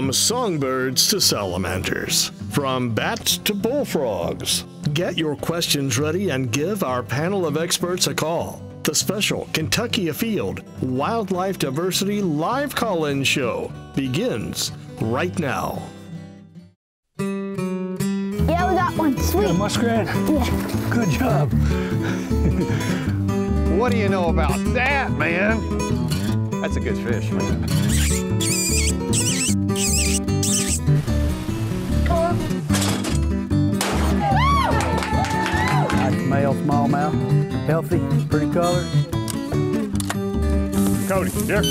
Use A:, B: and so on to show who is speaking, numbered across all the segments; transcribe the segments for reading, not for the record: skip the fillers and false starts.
A: From songbirds to salamanders, from bats to bullfrogs. Get your questions ready and give our panel of experts a call. The special Kentucky Afield Wildlife Diversity Live Call-In Show begins right now.
B: Yeah, we got one. Sweet.
C: Yeah, muskrat?
B: Yeah.
C: Good job.
D: What do you know about that, man? That's a good fish, man.
C: Nice male smallmouth. Healthy, pretty color.
E: Cody, here.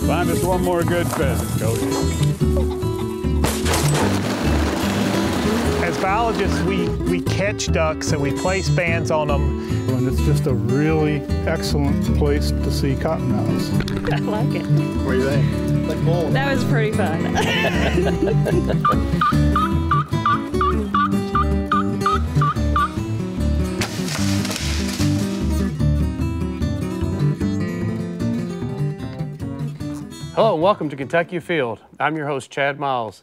E: Find us one more good pheasant, Cody.
F: As biologists, we catch ducks and we place bands on them.
G: And it's just a really excellent place to see cottonmouths.
H: I like it.
D: What do you think? Like bull.
H: That was pretty fun.
I: Hello and welcome to Kentucky Afield. I'm your host, Chad Miles.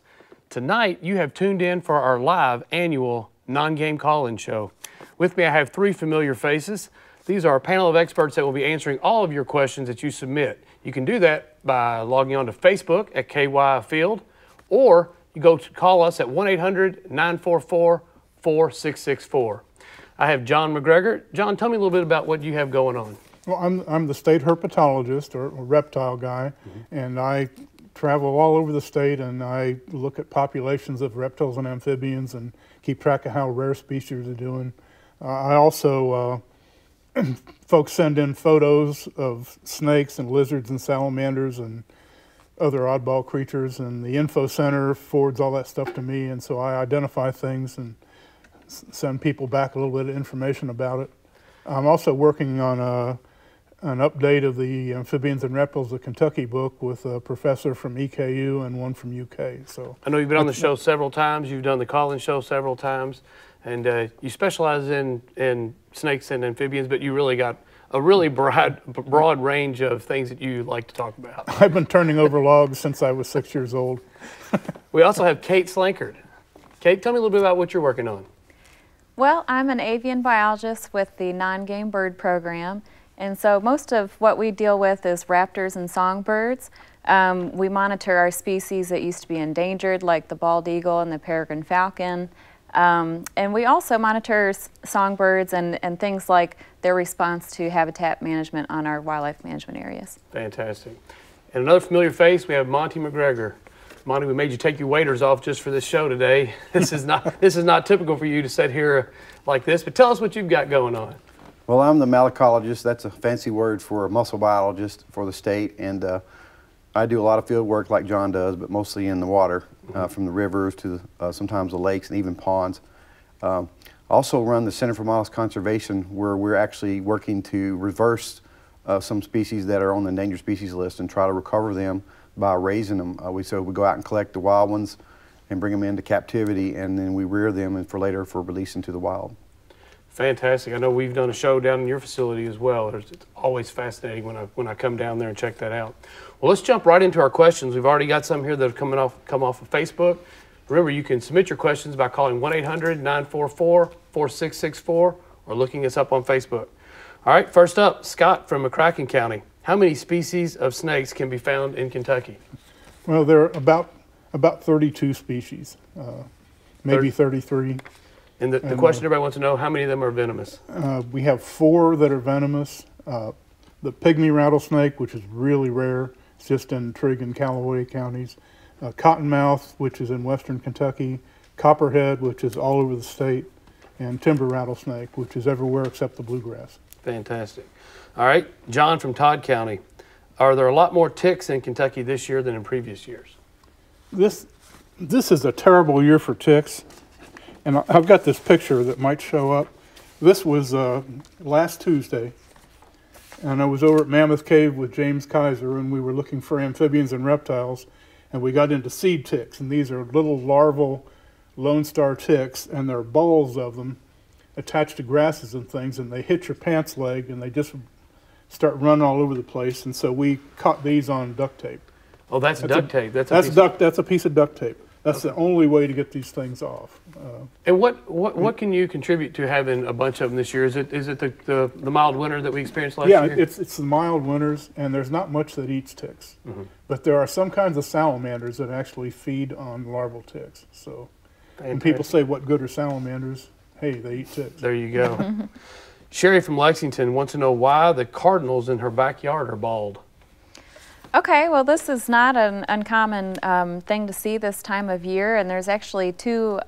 I: Tonight, you have tuned in for our live annual non-game call-in show. With me, I have three familiar faces. These are a panel of experts that will be answering all of your questions that you submit. You can do that by logging on to Facebook at KY Afield, or you go to call us at 1-800-944-4664. I have John McGregor. John, tell me a little bit about what you have going on.
G: Well, I'm the state herpetologist or reptile guy, and I travel all over the state and I look at populations of reptiles and amphibians and keep track of how rare species are doing. I also, folks send in photos of snakes and lizards and salamanders and other oddball creatures, and the info center forwards all that stuff to me, and so I identify things and send people back a little bit of information about it. I'm also working on an update of the Amphibians and Reptiles of Kentucky book with a professor from EKU and one from UK. So
I: I know you've been on the show several times. You've done the call-in show several times, and you specialize in snakes and amphibians, but you really got a really broad range of things that you like to talk about.
G: I've been turning over logs since I was 6 years old.
I: We also have Kate Slankard. Kate, tell me a little bit about what you're working on.
J: Well, I'm an avian biologist with the non-game bird program, and so most of what we deal with is raptors and songbirds. We monitor our species that used to be endangered, like the bald eagle and the peregrine falcon. And we also monitor songbirds and things like their response to habitat management on our wildlife management areas.
I: Fantastic. And another familiar face, we have Monty McGregor. Monty, we made you take your waders off just for this show today. This is not typical for you to sit here like this, but tell us what you've got going on.
K: Well, I'm the malacologist. That's a fancy word for a mussel biologist for the state, and I do a lot of field work like John does, but mostly in the water, from the rivers to sometimes the lakes and even ponds. I also run the Center for Mollusk Conservation, where we're actually working to reverse some species that are on the endangered species list and try to recover them by raising them. So we go out and collect the wild ones and bring them into captivity, and then we rear them and for later for release into the wild.
I: Fantastic. I know we've done a show down in your facility as well. It's always fascinating when I come down there and check that out. Well, let's jump right into our questions. We've already got some here that have come off of Facebook. Remember, you can submit your questions by calling 1-800-944-4664 or looking us up on Facebook. All right, first up, Scott from McCracken County. How many species of snakes can be found in Kentucky?
G: Well, there are about 32 species, maybe 33.
I: And the question everybody wants to know, how many of them are venomous?
G: We have 4 that are venomous. The pygmy rattlesnake, which is really rare, it's just in Trigg and Callaway counties. Cottonmouth, which is in western Kentucky. Copperhead, which is all over the state. And timber rattlesnake, which is everywhere except the bluegrass.
I: Fantastic. All right, John from Todd County. Are there a lot more ticks in Kentucky this year than in previous years?
G: This is a terrible year for ticks. And I've got this picture that might show up. This was last Tuesday, and I was over at Mammoth Cave with James Kaiser, and we were looking for amphibians and reptiles, and we got into seed ticks, and these are little larval Lone Star ticks, and there are balls of them attached to grasses and things, and they hit your pants leg, and they just start running all over the place, and so we caught these on duct tape.
I: Oh, that's duct tape. That's
G: a piece of duct tape. That's the only way to get these things off.
I: And what can you contribute to having a bunch of them this year? Is it the mild winter that we experienced last year?
G: Yeah, it's the mild winters, and there's not much that eats ticks. But there are some kinds of salamanders that actually feed on larval ticks. So when people say, what good are salamanders? Hey, they eat ticks.
I: There you go. Sherry from Lexington wants to know why the cardinals in her backyard are bald.
J: Okay, well, this is not an uncommon thing to see this time of year, and there's actually two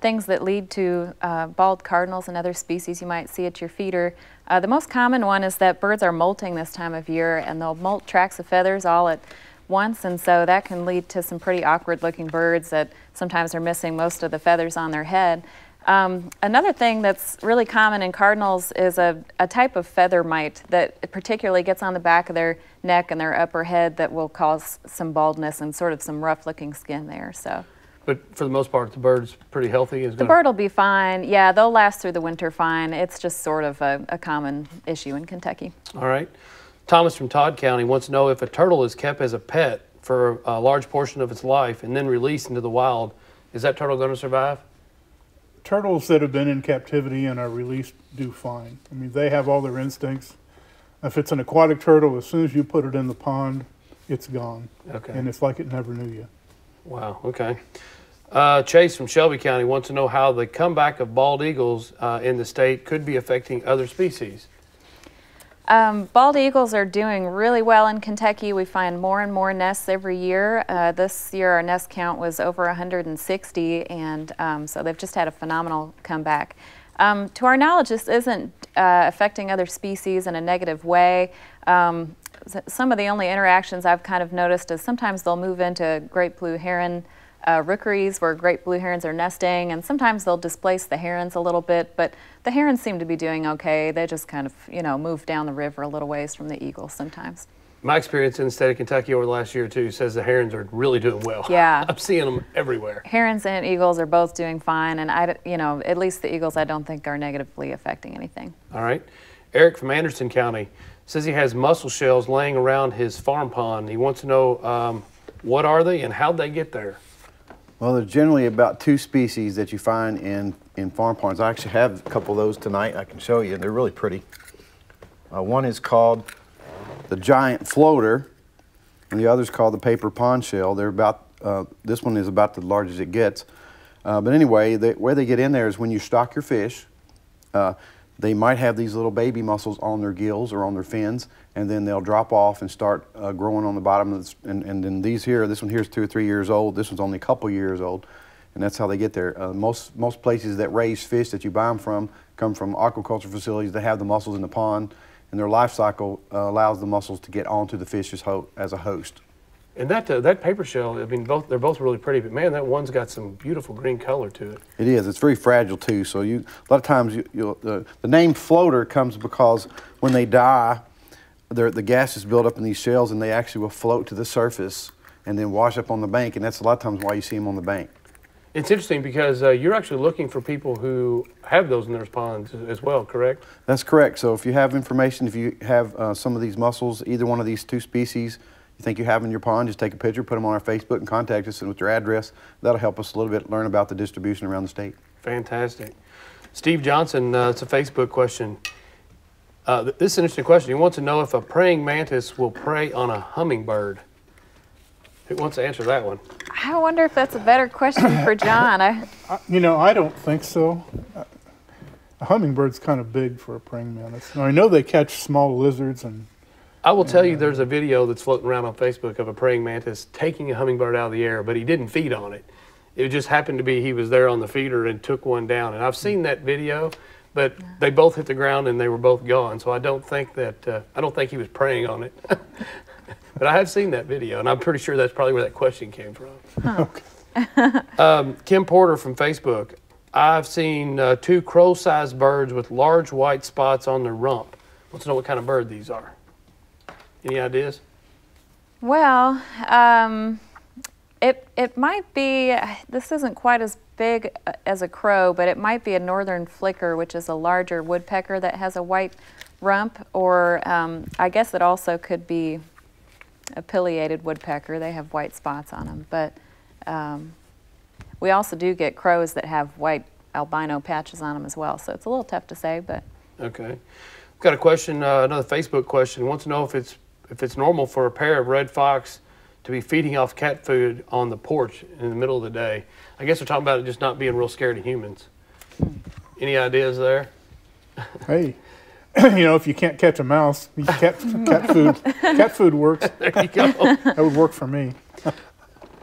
J: things that lead to bald cardinals and other species you might see at your feeder. The most common one is that birds are molting this time of year, and they'll molt tracts of feathers all at once, and so that can lead to some pretty awkward-looking birds that sometimes are missing most of the feathers on their head. Another thing that's really common in cardinals is a type of feather mite that particularly gets on the back of their neck and their upper head that will cause some baldness and sort of some rough-looking skin there. So,
I: but for the most part, the bird's pretty healthy.
J: The bird will be fine. Yeah, they'll last through the winter fine. It's just sort of a common issue in Kentucky.
I: All right. Thomas from Todd County wants to know if a turtle is kept as a pet for a large portion of its life and then released into the wild, is that turtle going to survive?
G: Turtles that have been in captivity and are released do fine. I mean, they have all their instincts. If it's an aquatic turtle, as soon as you put it in the pond, it's gone.
I: Okay.
G: And it's like it never knew you.
I: Wow, okay. Chase from Shelby County wants to know how the comeback of bald eagles in the state could be affecting other species.
J: Bald eagles are doing really well in Kentucky. We find more and more nests every year. This year our nest count was over 160, and so they've just had a phenomenal comeback. To our knowledge, this isn't affecting other species in a negative way. Some of the only interactions I've kind of noticed is sometimes they'll move into great blue heron rookeries where great blue herons are nesting, and sometimes they'll displace the herons a little bit, but the herons seem to be doing okay. They just kind of, you know, move down the river a little ways from the eagles sometimes.
I: My experience in the state of Kentucky over the last year or two says the herons are really doing well.
J: Yeah.
I: I'm seeing them everywhere.
J: Herons and eagles are both doing fine, and at least the eagles I don't think are negatively affecting anything.
I: All right. Eric from Anderson County says he has mussel shells laying around his farm pond. He wants to know what are they and how'd they get there?
K: Well, there's generally about 2 species that you find in farm ponds. I actually have a couple of those tonight. I can show you. They're really pretty. One is called the giant floater, and the other is called the paper pond shell. They're about, this one is about the largest it gets. But anyway, where they get in there is when you stock your fish. They might have these little baby mussels on their gills or on their fins, and then they'll drop off and start growing on the bottom of this, and then this one here is 2 or 3 years old. This one's only a couple years old, and that's how they get there. Most places that raise fish that you buy them from come from aquaculture facilities that have the mussels in the pond, and their life cycle allows the mussels to get onto the fish as a host.
I: And that paper shell, I mean, they're both really pretty, but man, that one's got some beautiful green color to it.
K: It is. It's very fragile too. So a lot of times the name floater comes because when they die, the gas is built up in these shells, and they actually will float to the surface and then wash up on the bank, and that's a lot of times why you see them on the bank.
I: It's interesting because you're actually looking for people who have those in their ponds as well, correct?
K: That's correct. So if you have information, if you have some of these mussels, either one of these 2 species, you think you have in your pond, just take a picture, put them on our Facebook, and contact us with your address. That'll help us a little bit learn about the distribution around the state.
I: Fantastic. Steve Johnson, it's a Facebook question. This is an interesting question. He wants to know if a praying mantis will prey on a hummingbird. Who wants to answer that one?
J: I wonder if that's a better question for John.
G: I don't think so. A hummingbird's kind of big for a praying mantis. Now, I know they catch small lizards and...
I: I will tell you there's a video that's floating around on Facebook of a praying mantis taking a hummingbird out of the air, but he didn't feed on it. It just happened to be he was there on the feeder and took one down. And I've seen that video, but they both hit the ground and they were both gone. So I don't think he was preying on it. But I have seen that video, and I'm pretty sure that's probably where that question came from.
J: Huh.
G: Okay.
I: Kim Porter from Facebook. I've seen 2 crow-sized birds with large white spots on their rump. Wants to know what kind of bird these are. Any ideas?
J: Well, it might be, this isn't quite as big as a crow, but it might be a northern flicker, which is a larger woodpecker that has a white rump, or I guess it also could be a pileated woodpecker. They have white spots on them, but we also do get crows that have white albino patches on them as well, so it's a little tough to say, but.
I: Okay. Got a question, another Facebook question. Wants to know if it's normal for a pair of red fox to be feeding off cat food on the porch in the middle of the day. I guess we're talking about it just not being real scared of humans. Any ideas there?
G: Hey, you know, if you can't catch a mouse, cat food works.
I: There you go.
G: That would work for me.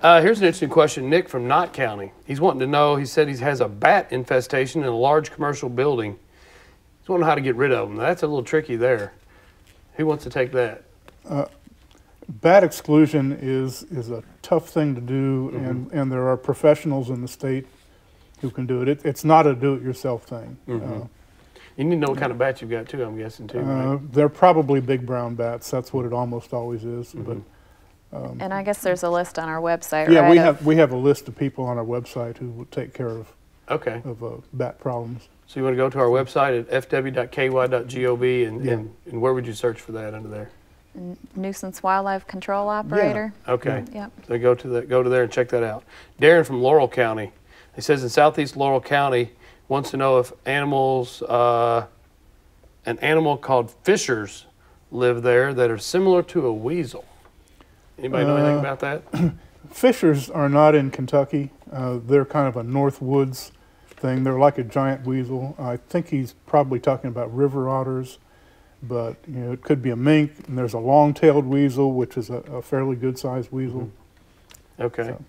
I: Here's an interesting question. Nick from Knott County. He's wanting to know, he said he has a bat infestation in a large commercial building. He's wondering how to get rid of them. That's a little tricky there. Who wants to take that?
G: Bat exclusion is a tough thing to do, and there are professionals in the state who can do it. It's not a do-it-yourself thing.
I: You need to know what kind of bat you've got too, I'm guessing too, right?
G: They're probably big brown bats. That's what it almost always is. But
J: And I guess there's a list on our website,
G: yeah,
J: right?
G: we have a list of people on our website who will take care of bat problems.
I: So you want to go to our website at fw.ky.gov and where would you search for that under there?
J: Nuisance Wildlife Control Operator.
I: Yeah. Okay.
J: Yep.
I: So go to there and check that out. Darren from Laurel County. He says in southeast Laurel County wants to know if animals, an animal called fishers live there that are similar to a weasel. Anybody know anything about that?
G: Fishers are not in Kentucky. They're kind of a North Woods thing. They're like a giant weasel. I think he's probably talking about river otters, but you know, it could be a mink. And there's a long-tailed weasel, which is a fairly good-sized weasel.
I: Okay.
G: So.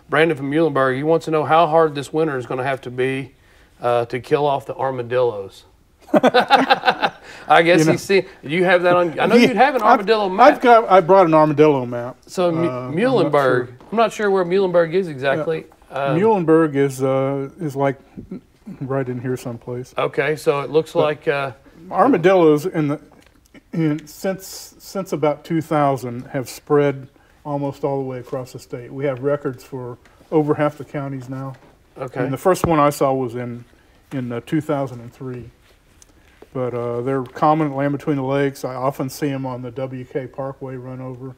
I: Brandon from Muhlenberg, he wants to know how hard this winter is going to have to be to kill off the armadillos. I guess you have that on. I know you'd have an armadillo map.
G: I brought an armadillo map.
I: So Muhlenberg, I'm not sure where Muhlenberg is exactly.
G: Muhlenberg is like right in here someplace.
I: Okay, so it looks like
G: armadillos since about 2000 have spread almost all the way across the state. We have records for over half the counties now.
I: Okay.
G: And the first one I saw was in 2003. But they're common at Land Between the Lakes. I often see them on the WK Parkway run over.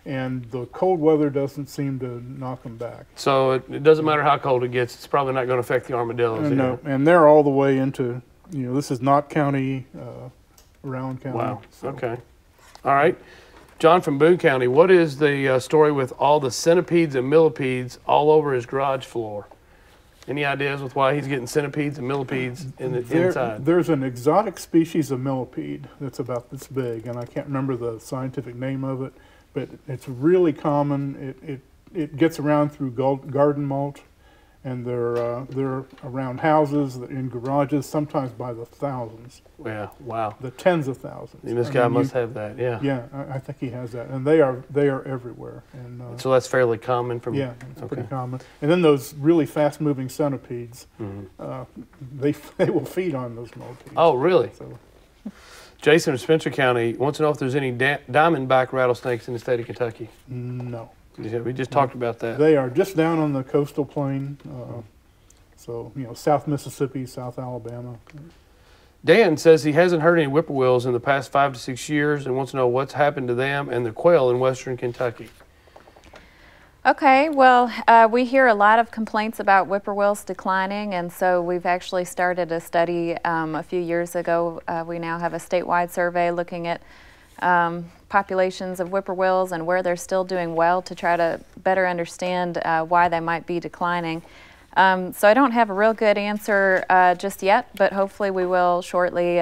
G: And the cold weather doesn't seem to knock them back.
I: So it doesn't matter how cold it gets, it's probably not going to affect the armadillos.
G: No, and they're all the way into, you know, this is Knott County, Rowan County.
I: Wow,
G: so.
I: Okay. All right. John from Boone County, what is the story with all the centipedes and millipedes all over his garage floor? Any ideas with why he's getting centipedes and millipedes inside? There's
G: an exotic species of millipede that's about this big, and I can't remember the scientific name of it, but it's really common. It gets around through garden mulch, and they're around houses, in garages, sometimes by the thousands.
I: Yeah, wow.
G: The tens of thousands.
I: And this guy must have that, yeah.
G: Yeah, I think he has that, and they are everywhere. And
I: so that's fairly common from.
G: Yeah, it's pretty common. And then those really fast-moving centipedes, they will feed on those millipedes.
I: Oh, really?
G: So.
I: Jason from Spencer County wants to know if there's any diamondback rattlesnakes in the state of Kentucky.
G: No.
I: We just talked about that.
G: They are just down on the coastal plain, so, you know, South Mississippi, South Alabama.
I: Dan says he hasn't heard any whippoorwills in the past 5 to 6 years and wants to know what's happened to them and the quail in western Kentucky.
J: Okay, well, we hear a lot of complaints about whippoorwills declining, and so we've actually started a study a few years ago. We now have a statewide survey looking at populations of whippoorwills and where they're still doing well to try to better understand why they might be declining. So I don't have a real good answer just yet, but hopefully we will shortly.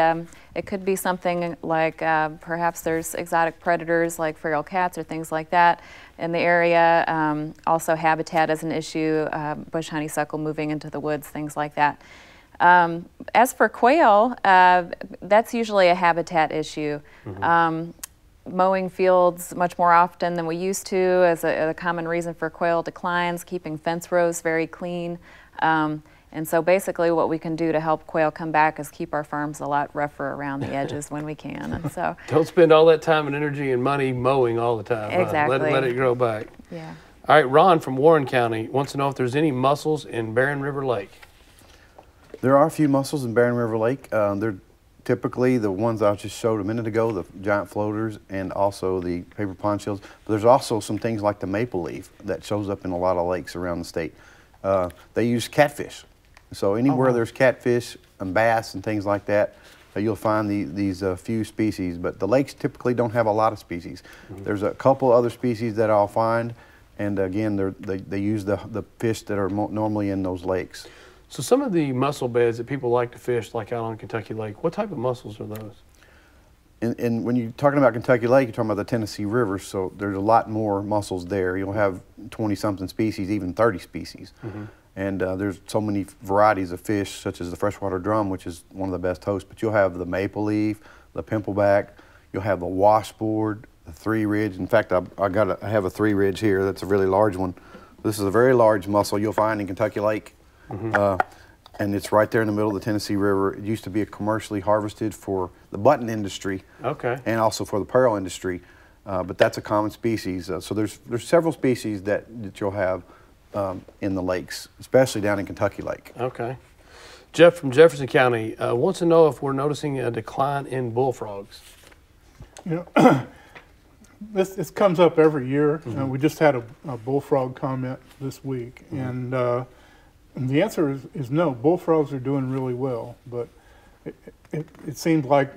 J: It could be something like perhaps there's exotic predators like feral cats or things like that in the area. Also habitat is an issue, bush honeysuckle moving into the woods, things like that. As for quail, that's usually a habitat issue. Mowing fields much more often than we used to is a common reason for quail declines, keeping fence rows very clean. And so basically what we can do to help quail come back is keep our farms a lot rougher around the edges when we can. And so
I: don't spend all that time and energy and money mowing all the time.
J: Exactly.
I: Let it grow back.
J: Yeah.
I: All right, Ron from Warren County wants to know if there's any mussels in Barren River Lake.
K: There are a few mussels in Barren River Lake. They're typically the ones I just showed a minute ago, the giant floaters and also the paper pond shells. But there's also some things like the maple leaf that shows up in a lot of lakes around the state. They use catfish. So anywhere there's catfish and bass and things like that, you'll find these few species. But the lakes typically don't have a lot of species. There's a couple other species that I'll find, and again, they use the fish that are normally in those lakes.
I: So some of the mussel beds that people like to fish, like out on Kentucky Lake, what type of mussels are those?
K: And when you're talking about Kentucky Lake, you're talking about the Tennessee River, so there's a lot more mussels there. You'll have 20-something species, even 30 species. And there's so many varieties of fish, such as the freshwater drum, which is one of the best hosts. But you'll have the maple leaf, the pimpleback, you'll have the washboard, the three-ridge. In fact, I have a three-ridge here. That's a really large one. This is a very large mussel you'll find in Kentucky Lake. And it's right there in the middle of the Tennessee River. It used to be commercially harvested for the button industry, and also for the pearl industry. But that's a common species. So there's several species that you'll have in the lakes, especially down in Kentucky Lake.
I: Okay. Jeff from Jefferson County wants to know if we're noticing a decline in bullfrogs.
G: You know, this comes up every year. We just had a bullfrog comment this week, and the answer is no. Bullfrogs are doing really well, but it seems like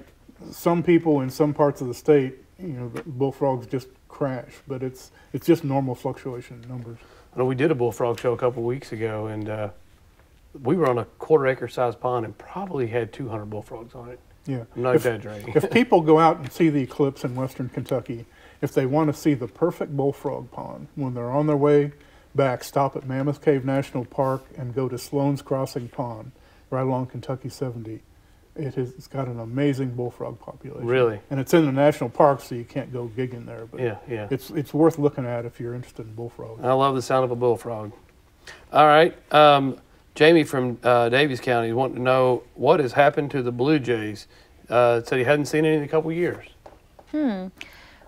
G: some people in some parts of the state, the bullfrogs just crash, but it's just normal fluctuation in numbers.
I: I know we did a bullfrog show a couple of weeks ago, and we were on a quarter-acre size pond and probably had 200 bullfrogs on it.
G: Yeah,
I: I'm not exaggerating.
G: If people go out and see the eclipse in western Kentucky, if they want to see the perfect bullfrog pond, when they're on their way back, stop at Mammoth Cave National Park and go to Sloan's Crossing Pond, right along Kentucky 70. It's got an amazing bullfrog population.
I: Really? And
G: it's in the national park, so you can't go gigging there. But
I: yeah.
G: It's worth looking at if you're interested in bullfrogs.
I: I love the sound of a bullfrog. All right. Jamie from Davies County wanted to know what has happened to the blue jays. Said he hadn't seen any in a couple of years.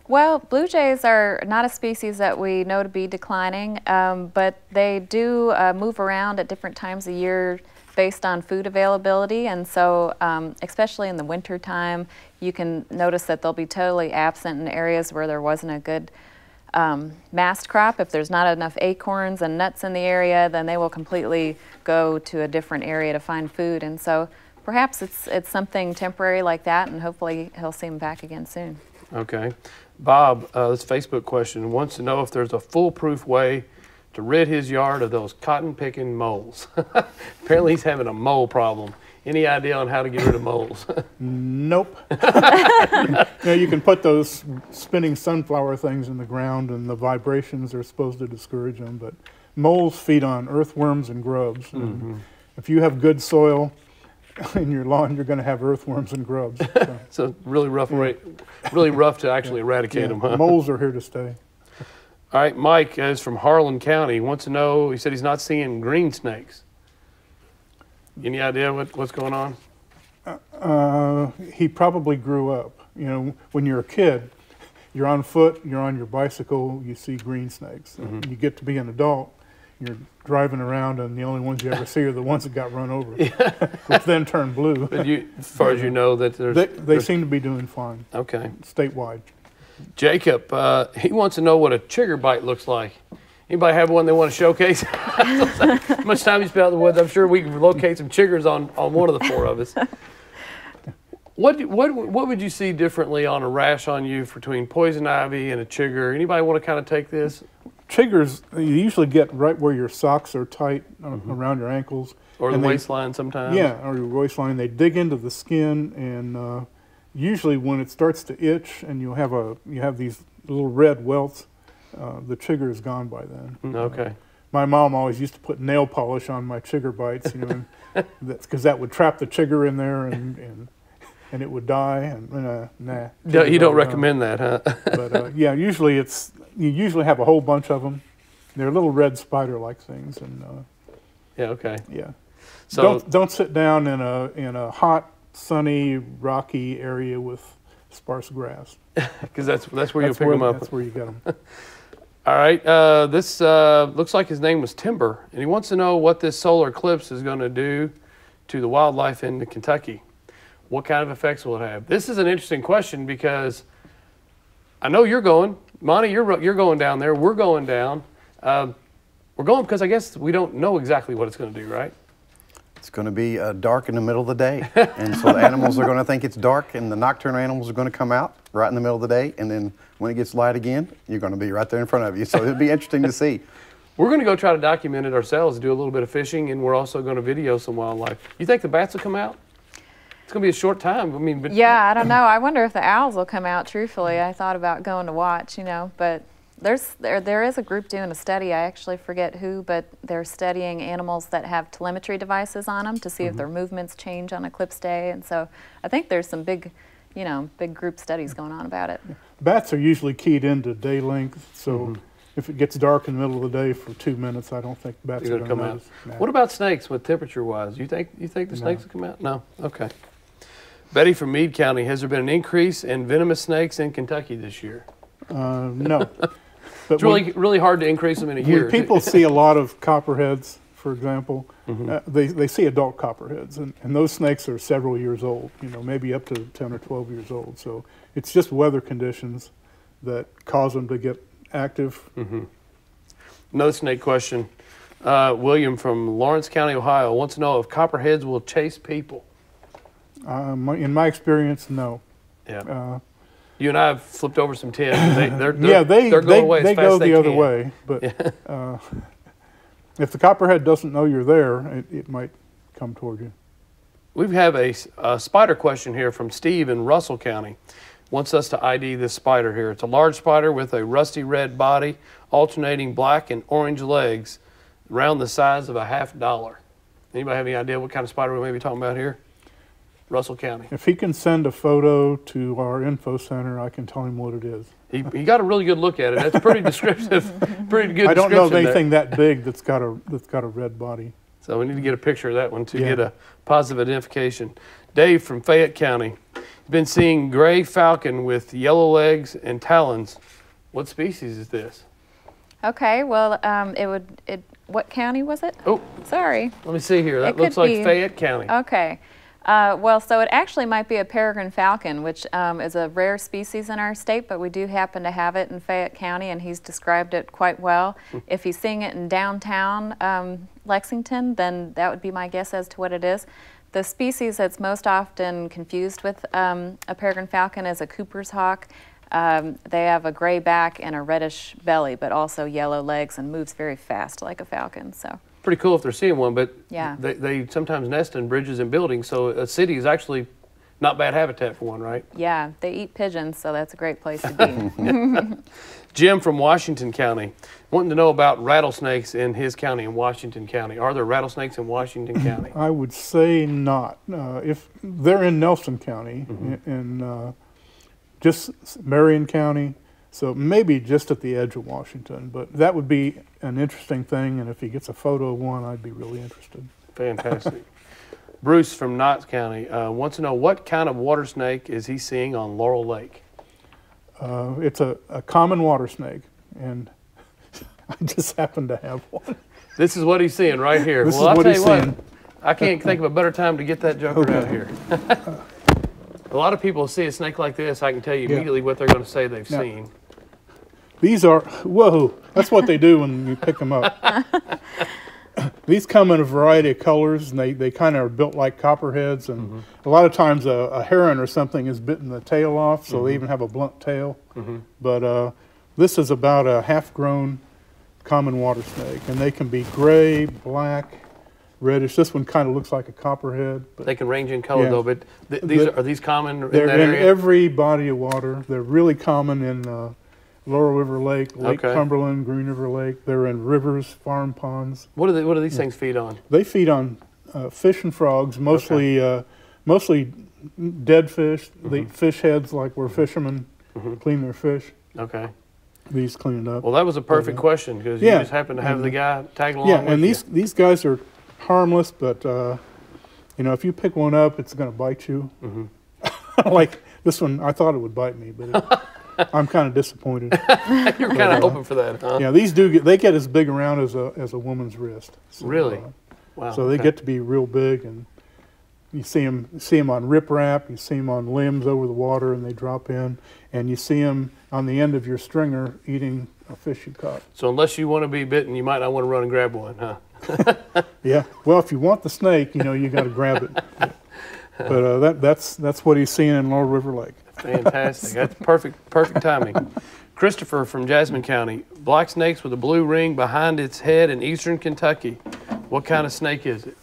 J: Well, blue jays are not a species that we know to be declining, but they do move around at different times of year based on food availability, and so especially in the winter time, you can notice that they'll be totally absent in areas where there wasn't a good mast crop. If there's not enough acorns and nuts in the area, then they will completely go to a different area to find food, and so perhaps it's something temporary like that, and hopefully he'll see them back again soon.
I: Okay. Bob, this Facebook question, wants to know if there's a foolproof way to rid his yard of those cotton-picking moles. Apparently he's having a mole problem. Any idea on how to get rid of moles?
G: Nope. You can put those spinning sunflower things in the ground, and the vibrations are supposed to discourage them, but moles feed on earthworms and grubs. And if you have good soil in your lawn, you're going to have earthworms and grubs.
I: So really rough to actually eradicate them, huh?
G: Moles are here to stay.
I: All right, Mike is from Harlan County. He wants to know, he said he's not seeing green snakes. Any idea what's going on?
G: He probably grew up. When you're a kid, you're on foot, you're on your bicycle, you see green snakes. You get to be an adult, you're driving around, and the only ones you ever see are the ones that got run over, which then turn blue.
I: But as far as you know, that
G: they seem to be doing fine.
I: Okay.
G: Statewide.
I: Jacob, he wants to know what a chigger bite looks like. Anybody have one they want to showcase? How much time you spent out in the woods? I'm sure we can locate some chiggers on one of the four of us. What would you see differently on a rash on you between poison ivy and a chigger? Anybody want to kind of take this?
G: Chiggers, you usually get right where your socks are tight around your ankles.
I: Or the waistline sometimes.
G: Yeah, or your waistline. They dig into the skin, and usually when it starts to itch and you have these little red welts, the chigger is gone by then.
I: Okay.
G: My mom always used to put nail polish on my chigger bites, because that would trap the chigger in there and it would die. And nah.
I: You don't recommend that, huh?
G: But yeah, usually you usually have a whole bunch of them. They're little red spider-like things, and
I: yeah, okay.
G: Yeah.
I: So
G: don't sit down in a hot, sunny, rocky area with sparse grass.
I: Because that's where you'll pick them up.
G: That's where you get them.
I: All right. This looks like his name was Timber, and he wants to know what this solar eclipse is going to do to the wildlife in Kentucky. What kind of effects will it have? This is an interesting question because I know you're going. Monty, you're going down there. We're going down. We're going because I guess we don't know exactly what it's going to do, right?
K: It's going to be dark in the middle of the day. And so the animals are going to think it's dark, and the nocturnal animals are going to come out right in the middle of the day. And then when it gets light again, you're going to be right there in front of you. So it'll be interesting to see.
I: We're going to go try to document it ourselves, do a little bit of fishing, and we're also going to video some wildlife. You think the bats will come out? It's going to be a short time. I mean, but
J: yeah, I don't know. I wonder if the owls will come out. Truthfully, I thought about going to watch, you know, but there is a group doing a study. I actually forget who, but they're studying animals that have telemetry devices on them to see if their movements change on eclipse day. And so I think there's some big, you know, big group studies going on about it.
G: Bats are usually keyed into day length, so if it gets dark in the middle of the day for 2 minutes, I don't think bats are going to come out.
I: What about snakes with temperature-wise? You think the snakes will come out? No? Okay. Betty from Meade County, has there been an increase in venomous snakes in Kentucky this year?
G: No. But
I: it's really hard to increase them in a year.
G: When people see a lot of copperheads, for example, they see adult copperheads, and those snakes are several years old, you know, maybe up to 10 or 12 years old. So it's just weather conditions that cause them to get active.
I: Another snake question. William from Lawrence County, Ohio, wants to know if copperheads will chase people.
G: In my experience, no.
I: Yeah. You and I have flipped over some tins. They're going away as fast
G: go
I: as they
G: the other
I: can.
G: way. But if the copperhead doesn't know you're there, it might come toward you.
I: We have a spider question here from Steve in Russell County. Wants us to ID this spider here. It's a large spider with a rusty red body, alternating black and orange legs, around the size of a $50. Anybody have any idea what kind of spider we may be talking about here? Russell County.
G: If he can send a photo to our info center, I can tell him what it is.
I: He got a really good look at it. That's pretty descriptive. Pretty good.
G: I don't know of
I: description
G: anything that big that's got a red body.
I: So we need to get a picture of that one to get a positive identification. Dave from Fayette County. Been seeing gray falcon with yellow legs and talons. What species is this?
J: Okay, well, what county was it?
I: Oh,
J: sorry.
I: Let me see here. That looks like Fayette County.
J: Okay. Well, so it actually might be a peregrine falcon, which is a rare species in our state, but we do happen to have it in Fayette County, and he's described it quite well. If he's seeing it in downtown Lexington, then that would be my guess as to what it is. The species that's most often confused with a peregrine falcon is a Cooper's hawk. They have a gray back and a reddish belly, but also yellow legs, and moves very fast like a falcon. So.
I: Pretty cool if they're seeing one, but
J: yeah.
I: they sometimes nest in bridges and buildings, so a city is actually not bad habitat for one, right?
J: Yeah, they eat pigeons, so that's a great place to be.
I: Jim from Washington County, wanting to know about rattlesnakes in his county, in Washington County. Are there rattlesnakes in Washington County?
G: I would say not. If they're in Nelson County, in just Marion County, so maybe just at the edge of Washington, but that would be an interesting thing, and if he gets a photo of one, I'd be really interested.
I: Fantastic. Bruce from Knotts County wants to know what kind of water snake is he seeing on Laurel Lake?
G: It's a common water snake, and I just happen to have one.
I: This is what he's seeing right here.
G: This
I: well,
G: is what he's seeing.
I: I can't think of a better time to get that joker out here. A lot of people see a snake like this, I can tell you immediately what they're going to say they've seen.
G: These are, whoa, that's what they do when you pick them up. These come in a variety of colors, and they kind of are built like copperheads, and a lot of times a heron or something has bitten the tail off, so they even have a blunt tail. But this is about a half-grown common water snake, and they can be gray, black, reddish. This one kind of looks like a copperhead. But
I: they can range in color though, but are these common in that
G: area? They're in every body of water. They're really common in Laurel River Lake, Lake Cumberland, Green River Lake. They're in rivers, farm ponds.
I: What do these things feed on?
G: They feed on fish and frogs, mostly mostly dead fish. They eat fish heads like where fishermen clean their fish.
I: Okay.
G: These clean it up.
I: Well, that was a perfect question because you just happen to have the guy tag along with
G: and
I: you.
G: these guys are harmless, but you know, if you pick one up, it's going to bite you. Like this one, I thought it would bite me, but I'm kind of disappointed.
I: You're kind of hoping for that, huh?
G: Yeah, these they get as big around as a woman's wrist. So,
I: really? Wow.
G: So they get to be real big, and You see them on riprap, you see them on limbs over the water and they drop in, and you see them on the end of your stringer eating a fish you caught.
I: So unless you want to be bitten, you might not want to run and grab one, huh?
G: Yeah, well, if you want the snake, you know, you got to grab it. But that's what he's seeing in Lower River Lake.
I: Fantastic. That's perfect timing. Christopher from Jasmine County. Black snakes with a blue ring behind its head in eastern Kentucky. What kind of snake is it?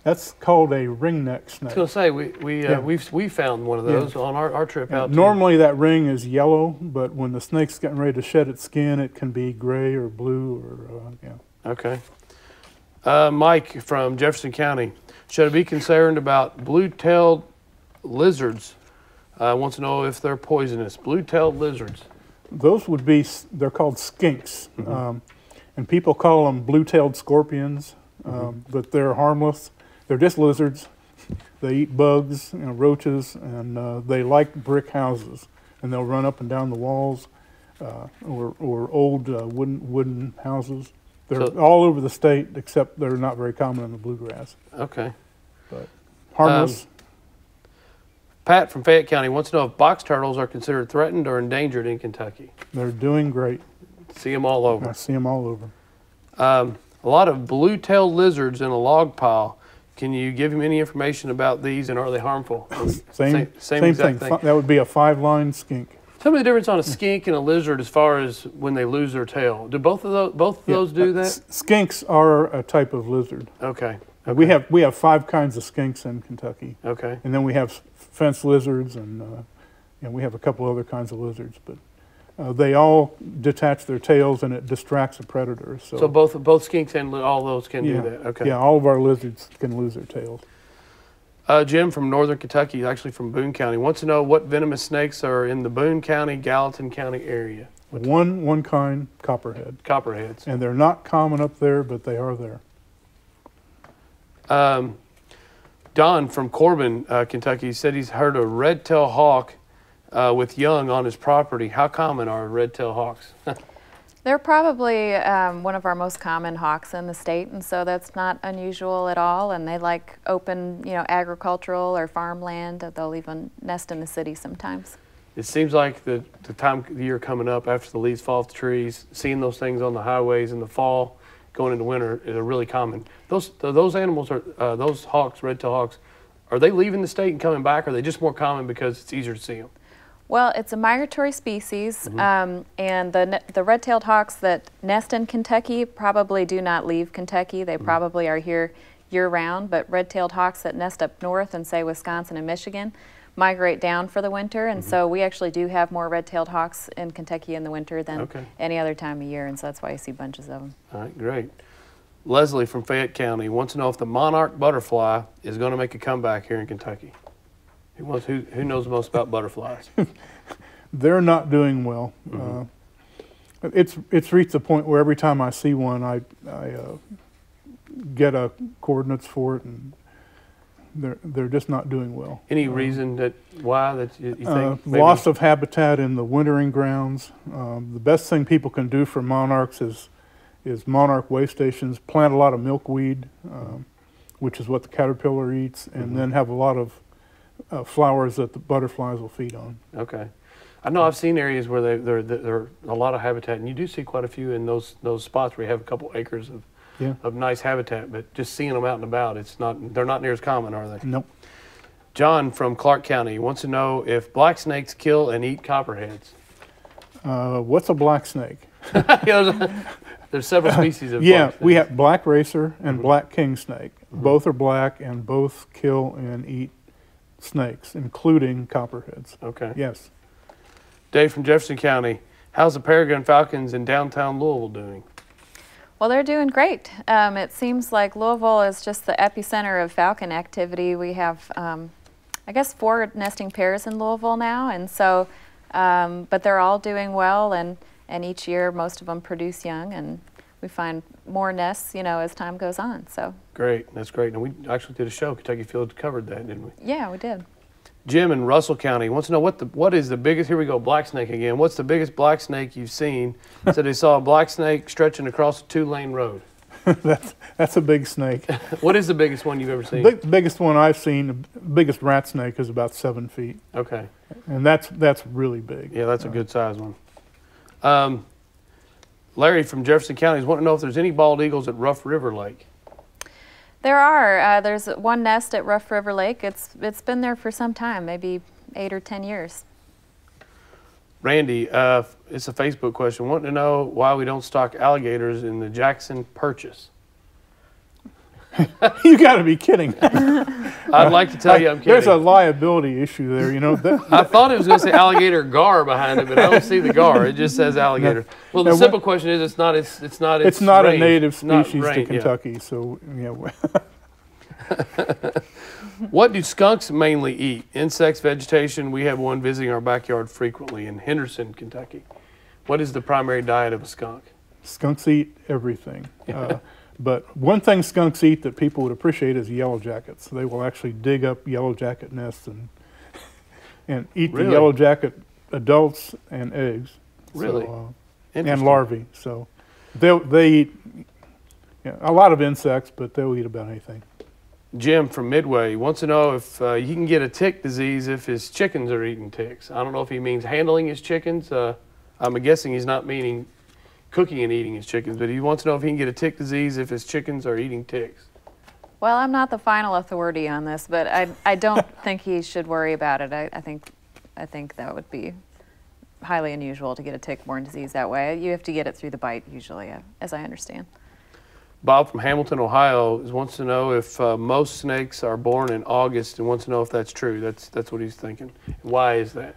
G: That's called a ringneck snake.
I: I was going to say, we found one of those on our trip out.
G: Normally that ring is yellow, but when the snake's getting ready to shed its skin, it can be gray or blue or, yeah.
I: Okay. Mike from Jefferson County. Should I be concerned about blue-tailed lizards? Wants to know if they're poisonous. Blue-tailed lizards.
G: Those would be, they're called skinks. And people call them blue-tailed scorpions, but they're harmless. They're just lizards. They eat bugs, you know, roaches, and they like brick houses. And they'll run up and down the walls, or old wooden houses. They're all over the state, except they're not very common in the bluegrass.
I: Okay.
G: But harmless.
I: Pat from Fayette County wants to know if box turtles are considered threatened or endangered in Kentucky.
G: They're doing great.
I: See them all over.
G: I see them all over.
I: A lot of blue-tailed lizards in a log pile. Can you give him any information about these, and are they harmful?
G: Same exact thing. That would be a 5-line skink.
I: Tell me the difference on a skink and a lizard as far as when they lose their tail. Do both of those do that?
G: Skinks are a type of lizard.
I: Okay.
G: We have 5 kinds of skinks in Kentucky.
I: Okay.
G: And then we have fence lizards, and we have a couple other kinds of lizards, but they all detach their tails, and it distracts a predator.
I: So both skinks and all those can do that. Okay.
G: Yeah, all of our lizards can lose their tails.
I: Jim from Northern Kentucky, actually from Boone County, wants to know what venomous snakes are in the Boone County, Gallatin County area.
G: One kind, copperhead.
I: Copperheads.
G: And they're not common up there, but they are there.
I: Don from Corbin, Kentucky, said he's heard a red-tailed hawk with young on his property. How common are red-tailed hawks?
J: They're probably one of our most common hawks in the state, and so that's not unusual at all. And they like open, agricultural or farmland. They'll even nest in the city sometimes. It
I: seems like the time of the year coming up after the leaves fall off the trees, seeing those things on the highways in the fall, going into winter, is really common. Those animals are those hawks, red-tailed hawks. Are they leaving the state and coming back? Or are they just more common because it's easier to see them?
J: Well, it's a migratory species, and the red-tailed hawks that nest in Kentucky probably do not leave Kentucky. They probably are here year-round, but red-tailed hawks that nest up north in, say, Wisconsin and Michigan migrate down for the winter, and so we actually do have more red-tailed hawks in Kentucky in the winter than any other time of year, and so that's why you see bunches of them.
I: All right, great. Leslie from Fayette County wants to know if the monarch butterfly is going to make a comeback here in Kentucky. Who knows most about butterflies?
G: They're not doing well. It's reached a point where every time I see one, I get coordinates for it, and they're just not doing well.
I: Any reason why that you think?
G: Loss of habitat in the wintering grounds. The best thing people can do for monarchs is monarch way stations. Plant a lot of milkweed, which is what the caterpillar eats, and then have a lot of flowers that the butterflies will feed on.
I: Okay. I know I've seen areas where there are a lot of habitat, and you do see quite a few in those spots where you have a couple acres of nice habitat, but just seeing them out and about, they're not near as common, are they?
G: Nope.
I: John from Clark County wants to know if black snakes kill and eat copperheads.
G: What's a black snake?
I: There's several species of
G: black snakes. We have black racer and black king snake. Both are black, and both kill and eat snakes, including copperheads.
I: Okay.
G: Yes.
I: Dave from Jefferson County, how's the peregrine falcons in downtown Louisville doing?
J: Well, they're doing great. It seems like Louisville is just the epicenter of falcon activity. We have, I guess, 4 nesting pairs in Louisville now, and so, but they're all doing well, and each year most of them produce young, and we find more nests, as time goes on. So
I: great, that's great. And we actually did a show. Kentucky Field covered that, didn't we?
J: Yeah, we did.
I: Jim in Russell County wants to know what is the biggest. Here we go, black snake again. What's the biggest black snake you've seen? Said they saw a black snake stretching across a 2-lane road.
G: That's a big snake.
I: What is the biggest one you've ever seen?
G: The biggest one I've seen, the biggest rat snake is about 7 feet.
I: Okay.
G: And that's really big.
I: Yeah, that's a good size one. Larry from Jefferson County is wanting to know if there's any bald eagles at Rough River Lake.
J: There are. There's one nest at Rough River Lake. It's been there for some time, maybe 8 or 10 years.
I: Randy, it's a Facebook question. Wanting to know why we don't stock alligators in the Jackson Purchase.
G: You got to be kidding.
I: I'd like to tell you I'm kidding.
G: There's a liability issue there, you know.
I: I thought it was going to say alligator gar behind it, but I don't see the gar. It just says alligator. Well, the simple question is, it's not
G: a native species to Kentucky, yeah. So yeah.
I: What do skunks mainly eat? Insects, vegetation. We have one visiting our backyard frequently in Henderson, Kentucky. What is the primary diet of a skunk?
G: Skunks eat everything. But one thing skunks eat that people would appreciate is yellow jackets. They will actually dig up yellow jacket nests and eat the yellow jacket adults and eggs.
I: Really?
G: So, and larvae. So they eat a lot of insects, but they'll eat about anything.
I: Jim from Midway wants to know if he can get a tick disease if his chickens are eating ticks. I don't know if he means handling his chickens. I'm guessing he's not meaning cooking and eating his chickens, but he wants to know if he can get a tick disease if his chickens are eating ticks.
J: Well, I'm not the final authority on this, but I don't think he should worry about it. I think that would be highly unusual to get a tick-borne disease that way. You have to get it through the bite usually, as I understand.
I: Bob from Hamilton, Ohio wants to know if most snakes are born in August and wants to know if that's true. That's what he's thinking. Why is that?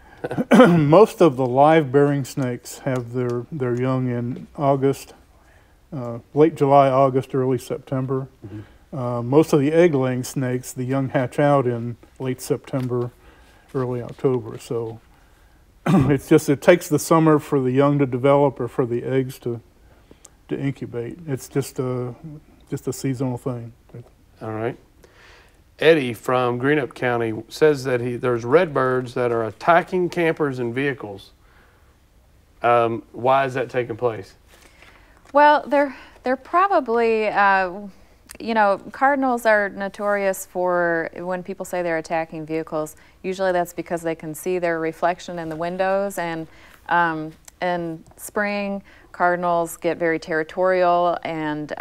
G: Most of the live-bearing snakes have their young in August, late July, August, early September. Mm-hmm. Most of the egg-laying snakes, the young hatch out in late September, early October. So it takes the summer for the young to develop or for the eggs to incubate. It's just a seasonal thing.
I: All right. Eddie from Greenup County says that there's redbirds that are attacking campers and vehicles. Why is that taking place?
J: Well, they're probably, you know, cardinals are notorious for when people say they're attacking vehicles. Usually that's because they can see their reflection in the windows, and in spring, cardinals get very territorial and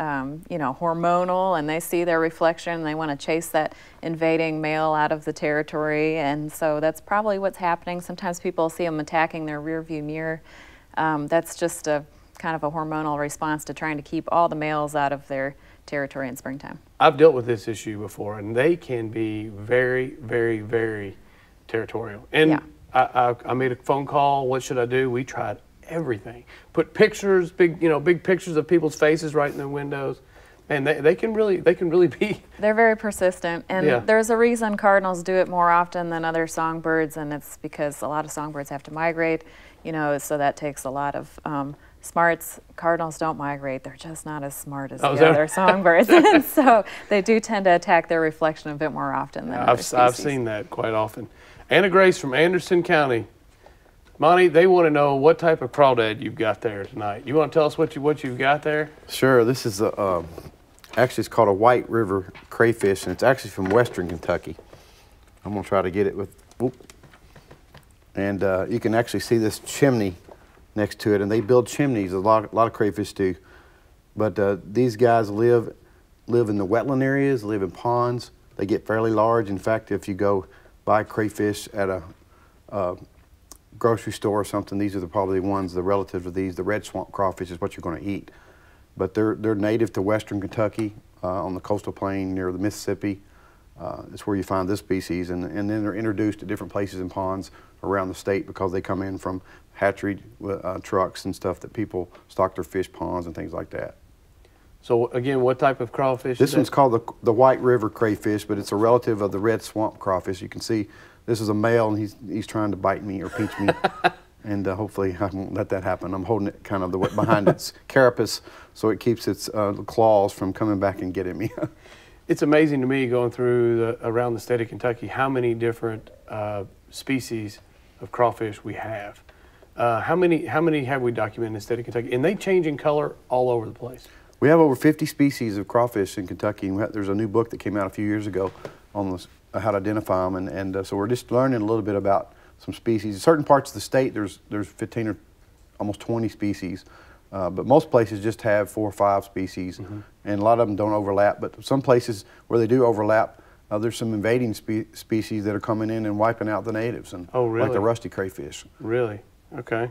J: you know, hormonal, and they see their reflection and they want to chase that invading male out of the territory, and so that's probably what's happening. Sometimes people see them attacking their rear view mirror. That's just a kind of a hormonal response to trying to keep all the males out of their territory in springtime.
I: I've dealt with this issue before, and they can be very, very, very territorial. And yeah. I made a phone call. What should I do? We tried everything. Put pictures, big pictures of people's faces right in their windows, and they can really be. They're
J: very persistent, and there's a reason cardinals do it more often than other songbirds, and it's because a lot of songbirds have to migrate, you know, so that takes a lot of smarts. Cardinals don't migrate; they're just not as smart as the other songbirds, and so they do tend to attack their reflection a bit more often than other species.
I: I've seen that quite often. Anna Grace from Anderson County. Monty, they want to know what type of crawdad you've got there tonight. You want to tell us what you've got there?
K: Sure. This is actually it's called a white river crayfish, and it's actually from western Kentucky. I'm gonna try to get it with, whoop. And you can actually see this chimney next to it, and they build chimneys. A lot of crayfish do, but these guys live in the wetland areas, live in ponds. They get fairly large. In fact, if you go buy crayfish at a grocery store or something, these are probably the ones, the relatives of these. The red swamp crawfish is what you're going to eat. But they're native to western Kentucky on the coastal plain near the Mississippi. It's where you find this species, and then they're introduced to different places and ponds around the state because they come in from hatchery trucks and stuff that people stock their fish ponds and things like that.
I: So again, what type of crawfish?
K: This one's called the white river crayfish, but it's a relative of the red swamp crawfish. You can see this is a male, and he's trying to bite me or pinch me, and hopefully I won't let that happen. I'm holding it kind of behind its carapace so it keeps its claws from coming back and getting me.
I: It's amazing to me going through around the state of Kentucky how many different species of crawfish we have. How many have we documented in the state of Kentucky? And they change in color all over the place.
K: We have over 50 species of crawfish in Kentucky. And there's a new book that came out a few years ago on this, how to identify them, and so we're just learning a little bit about some species. In certain parts of the state, there's 15 or almost 20 species, but most places just have 4 or 5 species, and a lot of them don't overlap. But some places where they do overlap, there's some invading species that are coming in and wiping out the natives, and like the rusty crayfish.
I: Really? Okay.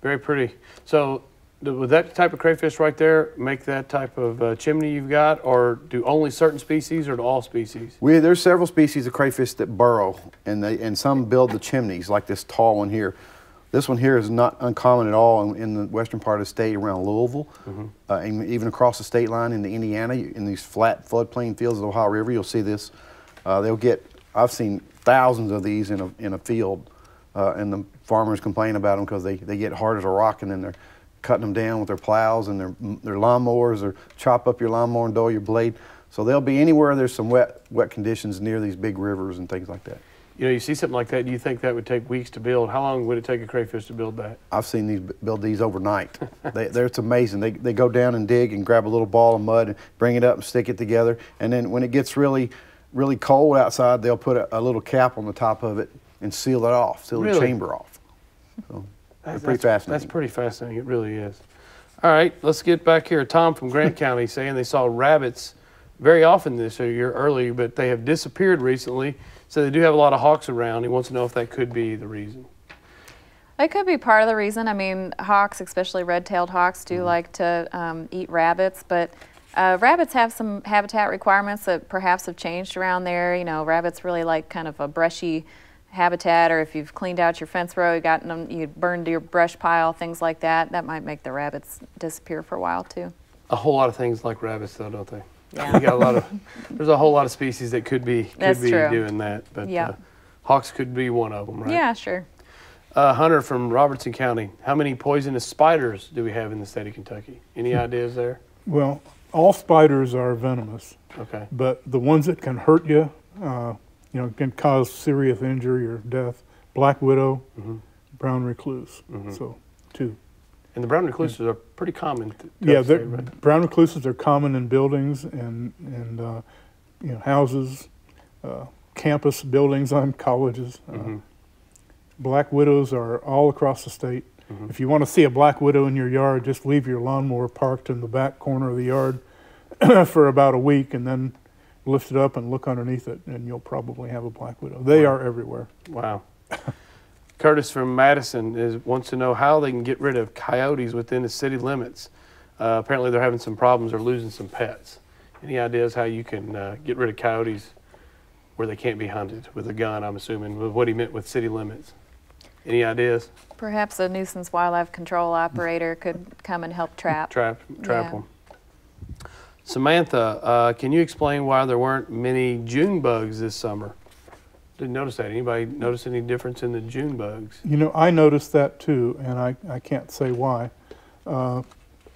I: Very pretty. So would that type of crayfish right there make that type of chimney you've got, or do only certain species, or do all species?
K: There's several species of crayfish that burrow, and some build the chimneys, like this tall one here. This one here is not uncommon at all in the western part of the state around Louisville, and even across the state line into Indiana, in these flat floodplain fields of the Ohio River, you'll see this. I've seen thousands of these in a field, and the farmers complain about them because they get hard as a rock, and then they're cutting them down with their plows and their lawnmowers, or chop up your lawnmower and dull your blade. So they'll be anywhere there's some wet conditions near these big rivers and things like that.
I: You know, you see something like that, do you think that would take weeks to build? How long would it take a crayfish to build that?
K: I've seen these build these overnight. It's amazing. They go down and dig and grab a little ball of mud and bring it up and stick it together. And then when it gets really, really cold outside, they'll put a little cap on the top of it and seal it off, seal the chamber off. So that's pretty fascinating.
I: That's pretty fascinating. It really is. All right, let's get back here. Tom from Grant County saying they saw rabbits very often this year earlier, but they have disappeared recently. So they do have a lot of hawks around. He wants to know if that could be the reason.
J: It could be part of the reason. I mean, hawks, especially red-tailed hawks, do like to eat rabbits, but rabbits have some habitat requirements that perhaps have changed around there. You know, rabbits really like kind of a brushy habitat, or if you've cleaned out your fence row, you burned your brush pile, things like that. That might make the rabbits disappear for a while too.
I: A whole lot of things like rabbits, though, don't they?
J: Yeah.
I: We got a lot of. There's a whole lot of species that could be doing that, but hawks could be one of them, right?
J: Yeah, sure.
I: Hunter from Robertson County. How many poisonous spiders do we have in the state of Kentucky? Any ideas there?
G: Well, all spiders are venomous.
I: Okay.
G: But the ones that can hurt you, you know, can cause serious injury or death, black widow, brown recluse. So 2.
I: And the brown recluses are pretty common.
G: Right? Brown recluses are common in buildings and you know, houses, campus buildings on colleges. Black widows are all across the state. If you want to see a black widow in your yard, just leave your lawnmower parked in the back corner of the yard for about a week, and then lift it up and look underneath it, and you'll probably have a black widow. They are everywhere.
I: Wow. Curtis from Madison wants to know how they can get rid of coyotes within the city limits. Apparently they're having some problems or losing some pets. Any ideas how you can get rid of coyotes where they can't be hunted with a gun, I'm assuming, with what he meant with city limits? Any ideas?
J: Perhaps a nuisance wildlife control operator could come and help trap
I: them. Samantha, can you explain why there weren't many June bugs this summer? Didn't notice that. Anybody notice any difference in the June bugs?
G: You know, I noticed that too, and I can't say why.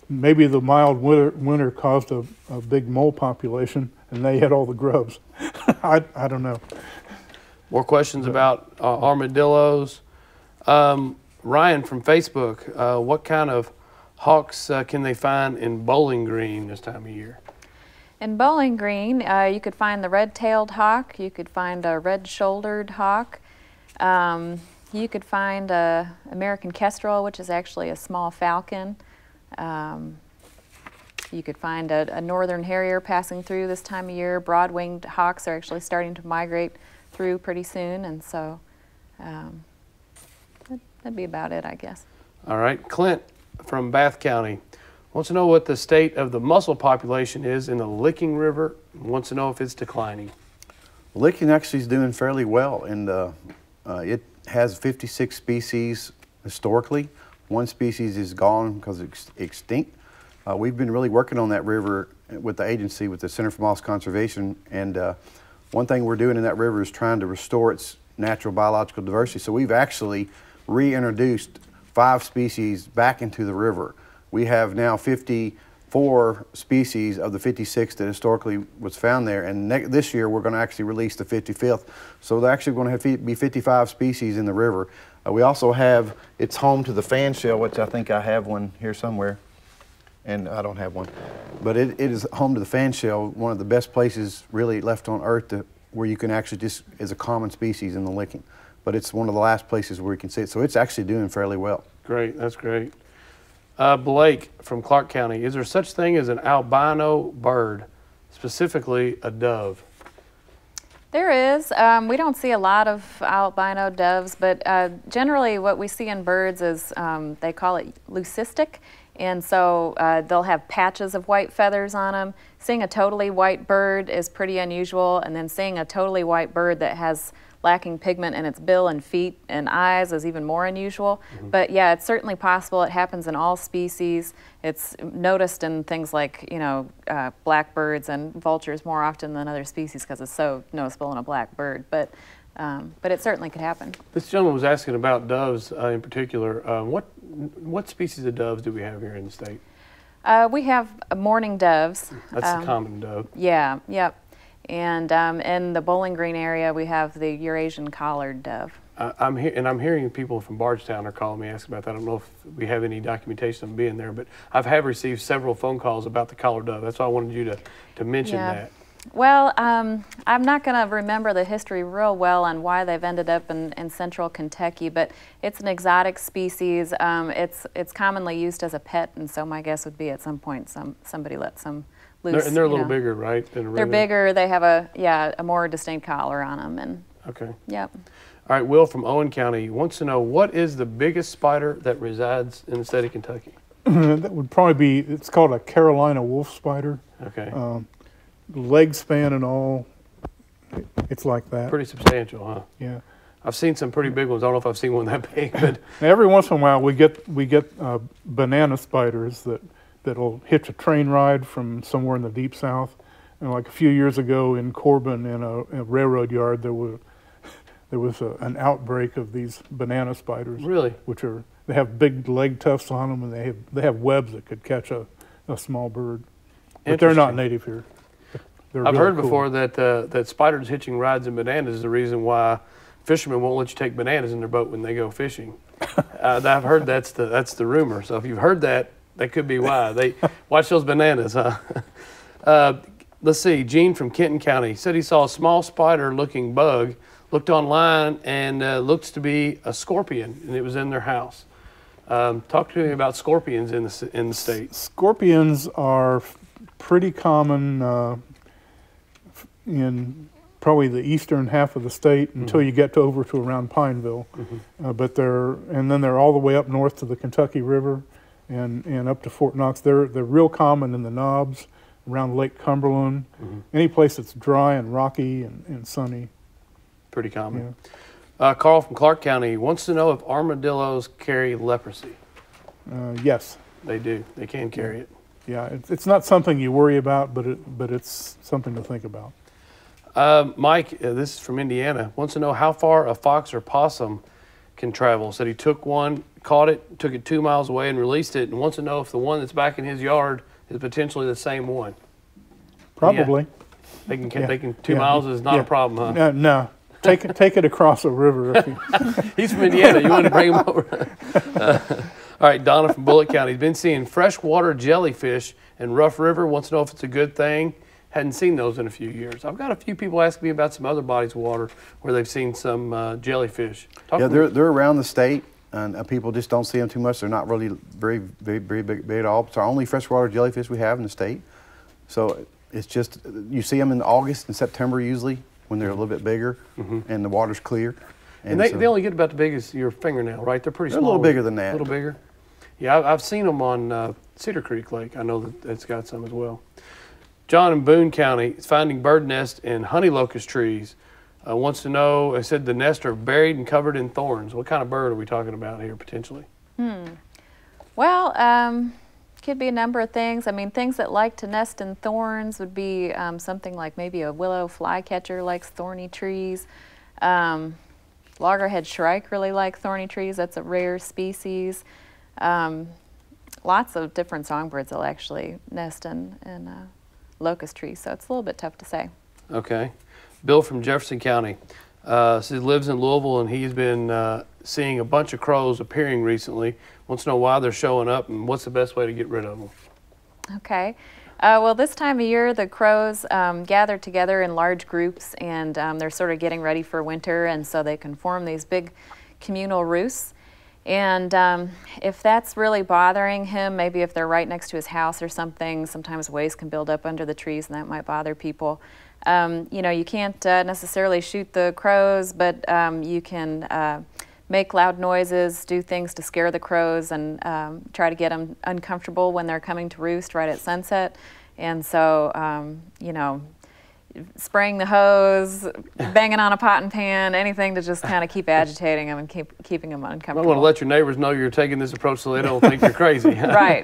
G: Maybe the mild winter caused a big mole population, and they had all the grubs. I don't know.
I: More questions about armadillos. Ryan from Facebook, what kind of hawks can they find in Bowling Green this time of year?
J: In Bowling Green, you could find the red-tailed hawk, you could find a red-shouldered hawk, you could find a American kestrel, which is actually a small falcon. You could find a northern harrier passing through this time of year. Broad-winged hawks are actually starting to migrate through pretty soon, and so that'd be about it, I guess.
I: All right, Clint from Bath County wants to know what the state of the mussel population is in the Licking River, wants to know if it's declining.
K: Licking actually is doing fairly well, and it has 56 species historically. One species is gone because it's extinct. We've been really working on that river with the agency, with the Center for Moss Conservation, and one thing we're doing in that river is trying to restore its natural biological diversity. So we've actually reintroduced 5 species back into the river. We have now 54 species of the 56 that historically was found there, and this year we're going to actually release the 55th. So they're actually going to be 55 species in the river. We also have, it's home to the fan shell, which I think I have one here somewhere. and I don't have one. But it is home to the fan shell, one of the best places really left on Earth where you can actually just, as a common species in the licking. But it's one of the last places where you can see it, so it's actually doing fairly well.
I: Great, that's great. Blake from Clark County, is there such thing as an albino bird, specifically a dove?
J: There is. We don't see a lot of albino doves, but generally what we see in birds is they call it leucistic, and so they'll have patches of white feathers on them. Seeing a totally white bird is pretty unusual, and then seeing a totally white bird that has lacking pigment in its bill and feet and eyes is even more unusual. But yeah, it's certainly possible. It happens in all species. It's noticed in things like, you know, blackbirds and vultures more often than other species because it's so noticeable in a black bird. But it certainly could happen.
I: This gentleman was asking about doves in particular. What species of doves do we have here in the state?
J: We have mourning doves.
I: That's the common dove.
J: Yeah, yep. And in the Bowling Green area, we have the Eurasian collared dove.
I: I'm hearing people from Bardstown are calling me asking about that. I don't know if we have any documentation of them being there, but I have received several phone calls about the collared dove. That's why I wanted you to mention that.
J: Well, I'm not going to remember the history real well on why they've ended up in central Kentucky, but it's an exotic species. It's commonly used as a pet, and so my guess would be at some point somebody lets them loose.
I: And they're a little bigger, right? Than
J: they're bigger. They have a more distinct collar on them. And
I: okay.
J: Yep.
I: All right, Will from Owen County wants to know, what is the biggest spider that resides in the state of Kentucky?
G: That would probably be, it's called a Carolina wolf spider.
I: Okay.
G: Leg span and all, it's like that.
I: Pretty substantial, huh?
G: Yeah.
I: I've seen some pretty big ones. I don't know if I've seen one that big, but
G: every once in a while we get banana spiders that'll hitch a train ride from somewhere in the deep south. And like a few years ago in Corbin, in a railroad yard, there was an outbreak of these banana spiders.
I: Really?
G: They have big leg tufts on them, and they have webs that could catch a small bird. But they're not native here.
I: I've heard before that spiders hitching rides in bananas is the reason why fishermen won't let you take bananas in their boat when they go fishing. I've heard that's the rumor. So if you've heard that, that could be why. They watch those bananas, huh? Let's see. Gene from Kenton County said he saw a small spider-looking bug. Looked online and looks to be a scorpion, and it was in their house. Talk to me about scorpions in the state.
G: Scorpions are pretty common in probably the eastern half of the state until you get over to around Pineville. But they're all the way up north to the Kentucky River and up to Fort Knox. They're real common in the knobs around Lake Cumberland, any place that's dry and rocky and sunny.
I: Pretty common. Yeah. Carl from Clark County wants to know if armadillos carry leprosy.
G: Yes.
I: They do. They can carry it.
G: Yeah, it's not something you worry about, but it's something to think about.
I: Mike, this is from Indiana, wants to know how far a fox or possum can travel. Said he took one, caught it, took it 2 miles away and released it, and wants to know if the one that's back in his yard is potentially the same one.
G: Probably.
I: Yeah. They can 2 miles is not a problem, huh?
G: No. Take it across a river.
I: He's from Indiana. You want to bring him over? All right, Donna from Bullitt County. He's been seeing freshwater jellyfish in Rough River. Wants to know if it's a good thing. Hadn't seen those in a few years. I've got a few people asking me about some other bodies of water where they've seen some jellyfish.
K: They're around the state, and people just don't see them too much. They're not really very big at all. It's our only freshwater jellyfish we have in the state. So it's just, you see them in August and September usually when they're a little bit bigger and the water's clear.
I: And they only get about as big as your fingernail, right? They're pretty small.
K: They're a little bigger than that.
I: A little bigger? Yeah, I've seen them on Cedar Creek Lake. I know that it's got some as well. John in Boone County is finding bird nests in honey locust trees. Wants to know, I said the nests are buried and covered in thorns. What kind of bird are we talking about here potentially?
J: Well, could be a number of things. I mean, things that like to nest in thorns would be something like maybe a willow flycatcher likes thorny trees. Loggerhead shrike really like thorny trees. That's a rare species. Lots of different songbirds will actually nest in locust trees, so it's a little bit tough to say.
I: Okay. Bill from Jefferson County says he lives in Louisville and he's been seeing a bunch of crows appearing recently. Wants to know why they're showing up and what's the best way to get rid of them.
J: Okay. Well, this time of year, the crows gather together in large groups, and they're sort of getting ready for winter, and so they can form these big communal roosts. And if that's really bothering him, maybe if they're right next to his house or something, sometimes waste can build up under the trees, and that might bother people. You know, you can't necessarily shoot the crows, but you can make loud noises, do things to scare the crows, and try to get them uncomfortable when they're coming to roost right at sunset. And so, you know, spraying the hose, banging on a pot and pan, anything to just kind of keep agitating them and keeping them uncomfortable.
I: I want to let your neighbors know you're taking this approach so they don't think you're crazy.
J: Right.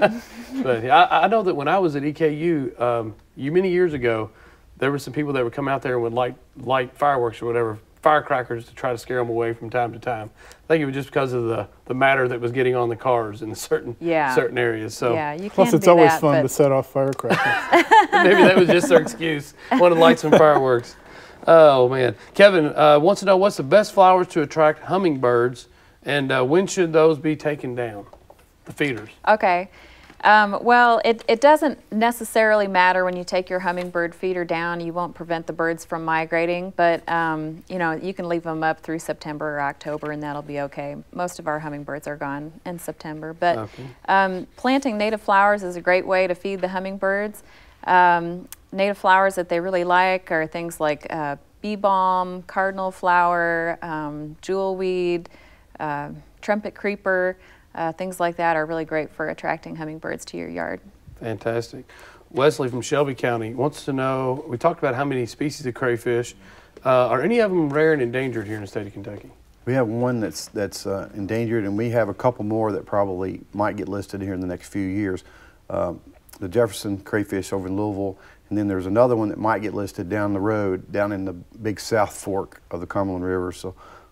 I: But I know that when I was at EKU, many years ago, there were some people that would come out there and would light fireworks or whatever, firecrackers, to try to scare them away from time to time. I think it was just because of the matter that was getting on the cars in certain areas. So
J: yeah, you
G: plus, it's always fun to set off firecrackers.
I: Maybe that was just their excuse. Want to light some fireworks. Oh man, Kevin wants to know what's the best flowers to attract hummingbirds, and when should those be taken down, the feeders?
J: Okay. Well, it doesn't necessarily matter when you take your hummingbird feeder down. You won't prevent the birds from migrating, but you know, you can leave them up through September or October, and that'll be okay. Most of our hummingbirds are gone in September, but planting native flowers is a great way to feed the hummingbirds. Native flowers that they really like are things like bee balm, cardinal flower, jewelweed, trumpet creeper. Things like that are really great for attracting hummingbirds to your yard.
I: Fantastic. Wesley from Shelby County wants to know, we talked about how many species of crayfish. Are any of them rare and endangered here in the state of Kentucky?
K: We have one that's endangered, and we have a couple more that probably might get listed here in the next few years. The Jefferson crayfish over in Louisville, and then there's another one that might get listed down the road, down in the big South Fork of the Cumberland River.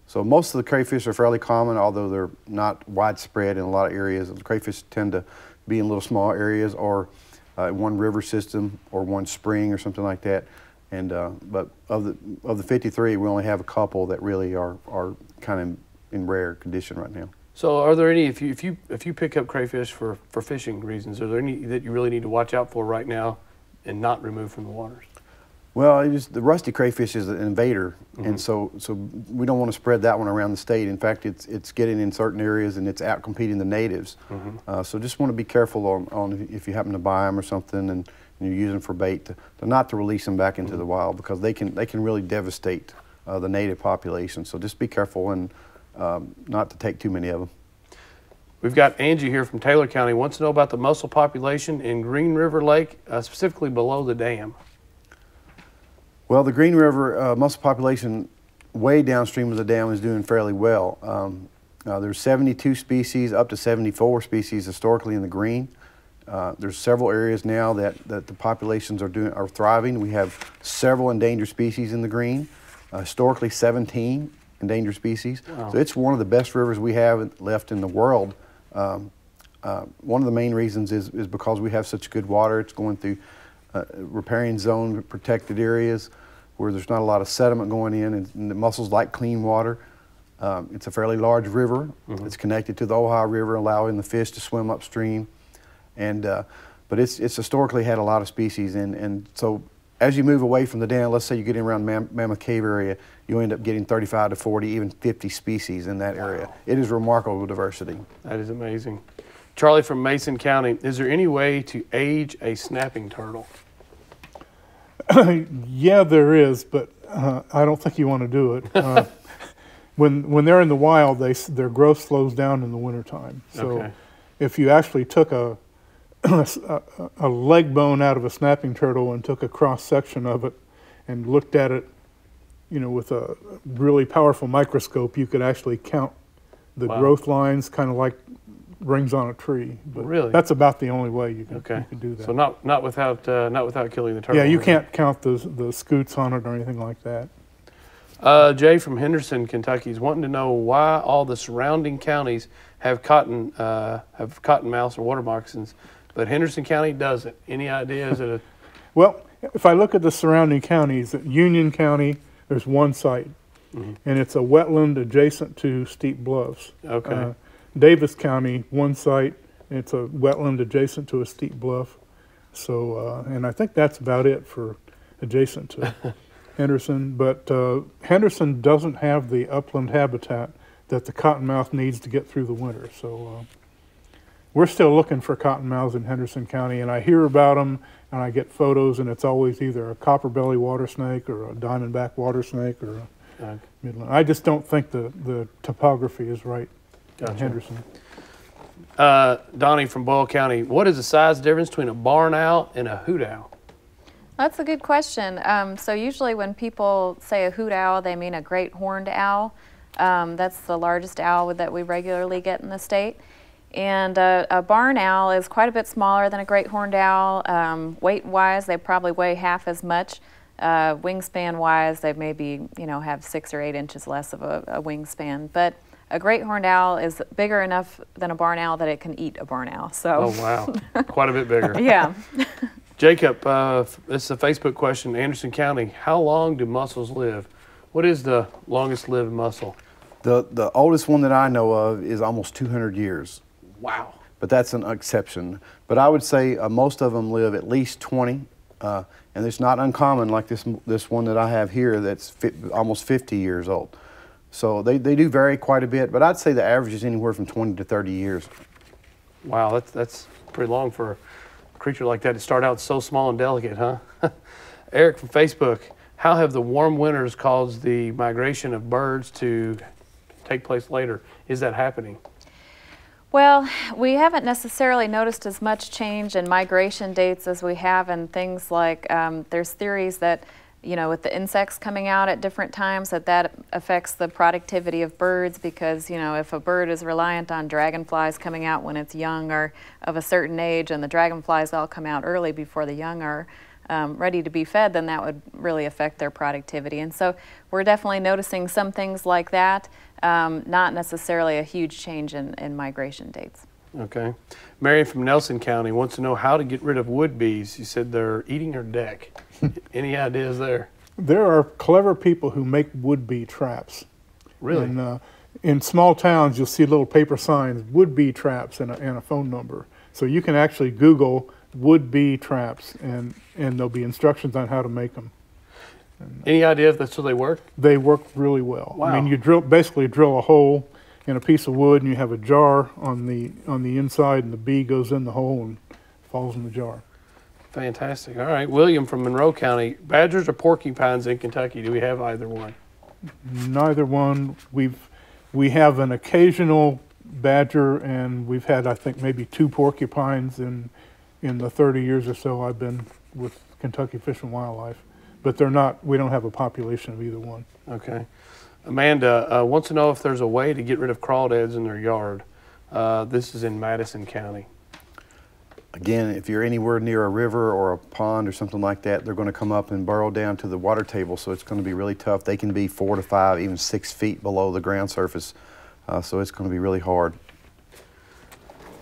K: So most of the crayfish are fairly common, although they're not widespread in a lot of areas. The crayfish tend to be in little small areas, or one river system or one spring or something like that. And but of the 53, we only have a couple that really are kind of in rare condition right now.
I: So are there any, if you pick up crayfish for fishing reasons, are there any that you really need to watch out for right now and not remove from the waters?
K: Well, the rusty crayfish is an invader, and so we don't want to spread that one around the state. In fact, it's getting in certain areas and it's out competing the natives. So just want to be careful on if you happen to buy them or something and you're using for bait to not to release them back into the wild, because they can really devastate the native population. So just be careful and not to take too many of them.
I: We've got Angie here from Taylor County, wants to know about the mussel population in Green River Lake, specifically below the dam.
K: Well, the Green River mussel population way downstream of the dam is doing fairly well. There's 72 species, up to 74 species historically in the green. There's several areas now that the populations are thriving. We have several endangered species in the green, historically 17 endangered species. Wow. So it's one of the best rivers we have left in the world. One of the main reasons is because we have such good water. It's going through riparian zone protected areas where there's not a lot of sediment going in, and the mussels like clean water. It's a fairly large river. It's connected to the Ohio River, allowing the fish to swim upstream. And but it's historically had a lot of species, and so as you move away from the dam, let's say you get in around Mammoth Cave area, you end up getting 35 to 40, even 50 species in that area. It is remarkable diversity.
I: That is amazing. Charlie from Mason County, is there any way to age a snapping turtle?
G: Yeah, there is, but I don't think you want to do it. When they're in the wild, their growth slows down in the wintertime. So if you actually took a leg bone out of a snapping turtle and took a cross section of it and looked at it, you know, with a really powerful microscope, you could actually count the growth lines, kind of like rings on a tree. But
I: really?
G: That's about the only way you can do that.
I: So not without killing the turtle.
G: Yeah, you can't count the scoots on it or anything like that.
I: Jay from Henderson, Kentucky is wanting to know why all the surrounding counties have cottonmouths or water moccasins, but Henderson County doesn't. Any idea? Is it a...
G: Well, if I look at the surrounding counties, Union County, there's one site, and it's a wetland adjacent to steep bluffs. Davis County, one site, and it's a wetland adjacent to a steep bluff. So, and I think that's about it for adjacent to Henderson. But Henderson doesn't have the upland habitat that the cottonmouth needs to get through the winter. So we're still looking for cottonmouths in Henderson County, and I hear about them, and I get photos, and it's always either a copperbelly water snake or a diamondback water snake or a midland. I just don't think the topography is right in Henderson.
I: Donnie from Boyle County, what is the size difference between a barn owl and a hoot owl?
J: That's a good question. So usually when people say a hoot owl, they mean a great horned owl. That's the largest owl that we regularly get in the state. And a barn owl is quite a bit smaller than a great horned owl. Weight-wise, they probably weigh half as much. Wingspan-wise, they maybe have 6 or 8 inches less of a wingspan. But a great horned owl is bigger enough than a barn owl that it can eat a barn owl. So.
I: Oh wow, quite a bit bigger.
J: Yeah.
I: Jacob, this is a Facebook question. Anderson County, how long do mussels live? What is the longest lived mussel?
K: The oldest one that I know of is almost 200 years.
I: Wow.
K: But that's an exception. But I would say most of them live at least 20, and it's not uncommon like this one that I have here that's almost 50 years old. So they do vary quite a bit, but I'd say the average is anywhere from 20 to 30 years.
I: Wow, that's pretty long for a creature like that to start out so small and delicate, huh? Eric from Facebook, how have the warm winters caused the migration of birds to take place later? Is that happening?
J: Well, we haven't necessarily noticed as much change in migration dates as we have in things like, there's theories that, with the insects coming out at different times, that affects the productivity of birds because, if a bird is reliant on dragonflies coming out when it's young or of a certain age and the dragonflies all come out early before the young are ready to be fed, then that would really affect their productivity. And so we're definitely noticing some things like that, not necessarily a huge change in migration dates.
I: Okay. Marion from Nelson County wants to know how to get rid of wood bees. You said they're eating her deck. Any ideas there?
G: There are clever people who make wood bee traps.
I: Really?
G: And, in small towns, you'll see little paper signs, wood bee traps, and a phone number. So you can actually Google wood bee traps, and there'll be instructions on how to make them.
I: Any idea if that's how they work?
G: They work really well.
I: Wow.
G: I mean, you basically drill a hole in a piece of wood, and you have a jar on the inside, and the bee goes in the hole and falls in the jar.
I: Fantastic. All right. William from Monroe County, badgers or porcupines in Kentucky? Do we have either one?
G: Neither one. We have an occasional badger, and we've had, I think, maybe 2 porcupines in the 30 years or so I've been with Kentucky Fish and Wildlife. But we don't have a population of either one.
I: Okay. Amanda wants to know if there's a way to get rid of crawdads in their yard. This is in Madison County.
K: Again, if you're anywhere near a river or a pond or something like that, they're going to come up and burrow down to the water table, so it's going to be really tough. They can be 4 to 5, even 6 feet below the ground surface, so it's going to be really hard.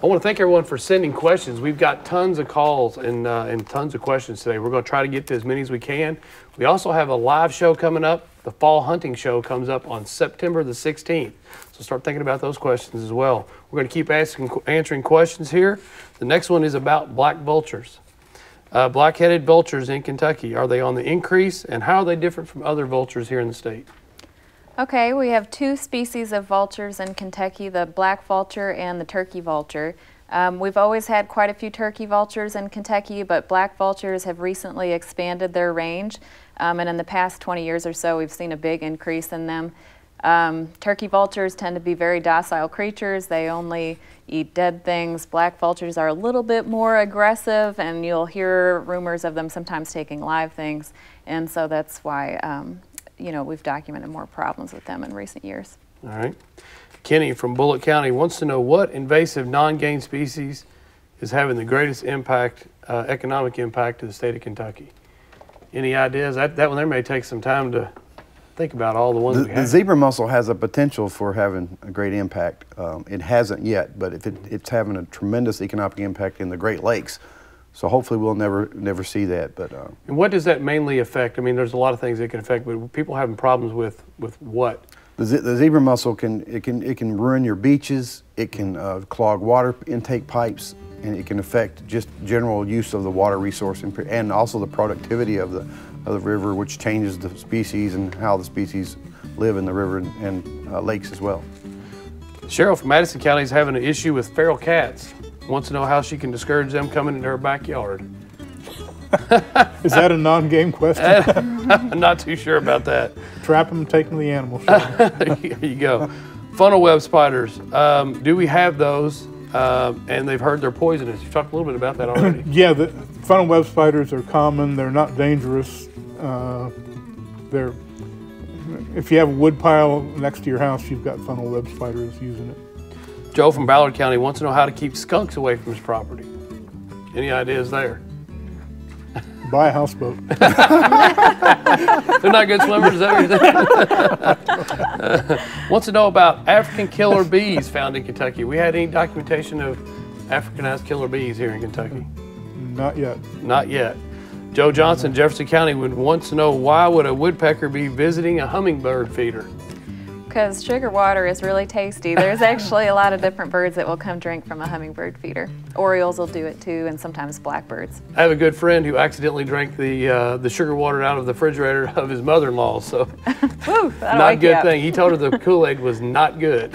I: I want to thank everyone for sending questions. We've got tons of calls and tons of questions today. We're going to try to get to as many as we can. We also have a live show coming up. The fall hunting show comes up on September the 16th. So start thinking about those questions as well. We're going to keep answering questions here. The next one is about black vultures. Black-headed vultures in Kentucky, are they on the increase, and how are they different from other vultures here in the state?
J: Okay, we have 2 species of vultures in Kentucky, the black vulture and the turkey vulture. We've always had quite a few turkey vultures in Kentucky, but black vultures have recently expanded their range, and in the past 20 years or so we've seen a big increase in them. Turkey vultures tend to be very docile creatures. They only eat dead things. Black vultures are a little bit more aggressive, and you'll hear rumors of them sometimes taking live things, and so that's why we've documented more problems with them in recent years.
I: All right. Kenny from Bullitt County wants to know what invasive non-game species is having the greatest impact, economic impact to the state of Kentucky. Any ideas? That one there may take some time to think about all the ones we have.
K: The zebra mussel has a potential for having a great impact. It hasn't yet, but it's having a tremendous economic impact in the Great Lakes. So hopefully we'll never see that. But
I: and what does that mainly affect? I mean, there's a lot of things that can affect, but people having problems with what?
K: The zebra mussel can ruin your beaches. It can clog water intake pipes, and it can affect just general use of the water resource and also the productivity of the river, which changes the species and how the species live in the river and lakes as well.
I: Cheryl from Madison County is having an issue with feral cats. Wants to know how she can discourage them coming into her backyard.
G: Is that a non-game question?
I: I'm not too sure about that.
G: Trap them, take them to the animal show.
I: There you go. Funnel web spiders. Do we have those? And they've heard they're poisonous. You talked a little bit about that already.
G: Yeah, the funnel web spiders are common. They're not dangerous. If you have a wood pile next to your house, you've got funnel web spiders using it.
I: Joe from Ballard County wants to know how to keep skunks away from his property. Any ideas there?
G: Buy a houseboat.
I: They're not good swimmers, is that what you're saying? Wants to know about African killer bees found in Kentucky. We had any documentation of Africanized killer bees here in Kentucky?
G: Not yet.
I: Not yet. Joe Johnson, Jefferson County, wants to know why would a woodpecker be visiting a hummingbird feeder?
J: Because sugar water is really tasty. There's actually a lot of different birds that will come drink from a hummingbird feeder. Orioles will do it too, and sometimes blackbirds.
I: I have a good friend who accidentally drank the sugar water out of the refrigerator of his mother-in-law, so
J: Woo,
I: not a good thing. He told her the Kool-Aid was not good.